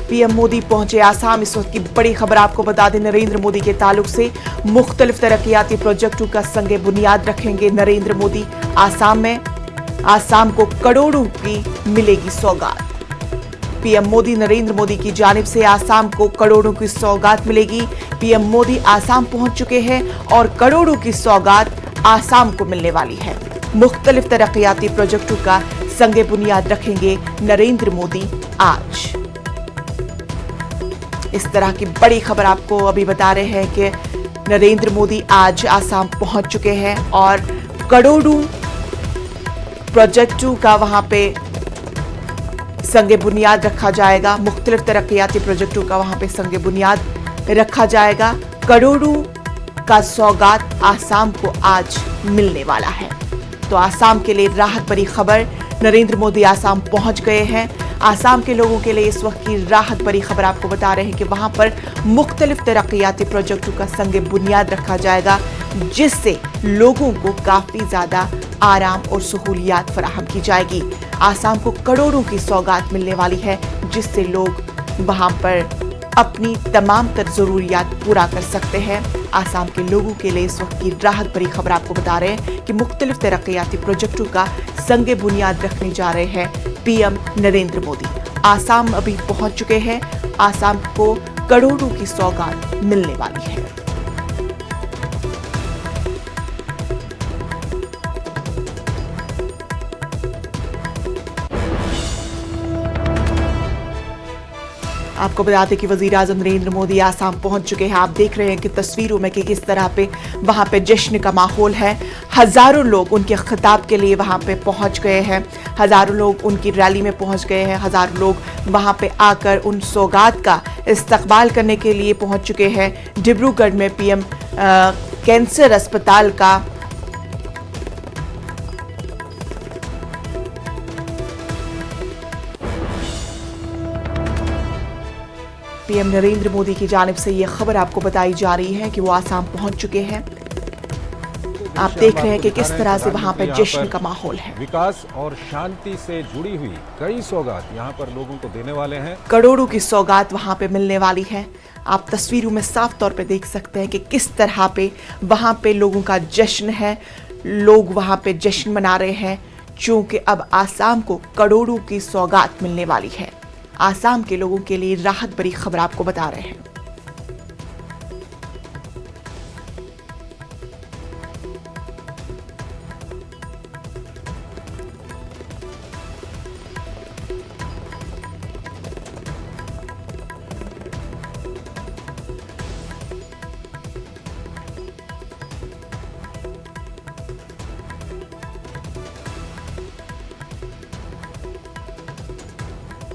PM Modi पहुंचे आसाम। इस वक्त की बड़ी खबर आपको बता दें नरेंद्र मोदी के ताल्लुक से। मुख्तलिफ तरक्याती प्रोजेक्टों का संगे बुनियाद रखेंगे नरेंद्र मोदी आसाम में। आसाम को करोड़ों की मिलेगी सौगात। पीएम मोदी नरेंद्र मोदी की जानिब से आसाम को करोड़ों की सौगात मिलेगी। पीएम मोदी आसाम पहुंच चुके हैं और करोड़ों की सौगात आसाम को मिलने वाली है। मुख्तलिफ तरक्याती प्रोजेक्टों का संगे बुनियाद रखेंगे नरेंद्र मोदी आज। इस तरह की बड़ी खबर आपको अभी बता रहे हैं कि नरेंद्र मोदी आज आसाम पहुंच चुके हैं और करोड़ों प्रोजेक्टों का वहां पे संगे बुनियाद रखा जाएगा। मुख्तलिफ तरक्याती प्रोजेक्टों का वहां पे संगे बुनियाद रखा जाएगा। करोड़ों का सौगात आसाम को आज मिलने वाला है। तो आसाम के लिए राहत भरी खबर, नरेंद्र मोदी आसाम पहुंच गए हैं। आसाम के लोगों के लिए इस वक्त की राहत भरी खबर आपको बता रहे हैं कि वहां पर मुख्तलिफ तरक्याती प्रोजेक्टों का संगे बुनियाद रखा जाएगा, जिससे लोगों को काफी ज्यादा आराम और सहूलियात फराहम की जाएगी। आसाम को करोड़ों की सौगात मिलने वाली है, जिससे लोग वहां पर अपनी तमाम तर जरूरियात पूरा कर सकते हैं। आसाम के लोगों के लिए इस वक्त की राहत भरी खबर आपको बता रहे हैं कि मुख्तलिफ तरक्याती प्रोजेक्टों का संगे बुनियाद रखने जा रहे हैं पीएम नरेंद्र मोदी। आसाम अभी पहुंच चुके हैं। आसाम को करोड़ों की सौगात मिलने वाली है। आपको बता दें कि वजीर आजम नरेंद्र मोदी आसाम पहुंच चुके हैं। आप देख रहे हैं कि तस्वीरों में कि किस तरह पे वहां पे जश्न का माहौल है। हजारों लोग उनके खिताब के लिए वहां पे पहुंच गए हैं। हजारों लोग उनकी रैली में पहुंच गए हैं। हजारों लोग वहां पे आकर उन सौगात का इस्तकबाल करने के लिए पहुंच चुके हैं। डिब्रूगढ़ में पीएम कैंसर अस्पताल का पीएम नरेंद्र मोदी की जानिब से ये खबर आपको बताई जा रही है कि वो आसाम पहुंच चुके हैं। आप देख रहे हैं कि किस तरह से वहां पर जश्न का माहौल है। विकास और शांति से जुड़ी हुई कई सौगात यहां पर लोगों को देने वाले हैं। करोड़ों की सौगात वहां पे मिलने वाली है। आप तस्वीरों में साफ तौर पे देख सकते हैं कि किस तरह पे वहां पे लोगों का जश्न है। लोग वहां पे जश्न मना रहे हैं क्योंकि अब आसाम को करोड़ों की सौगात मिलने वाली है। आसाम के लोगों के लिए राहत भरी खबर आपको बता रहे हैं।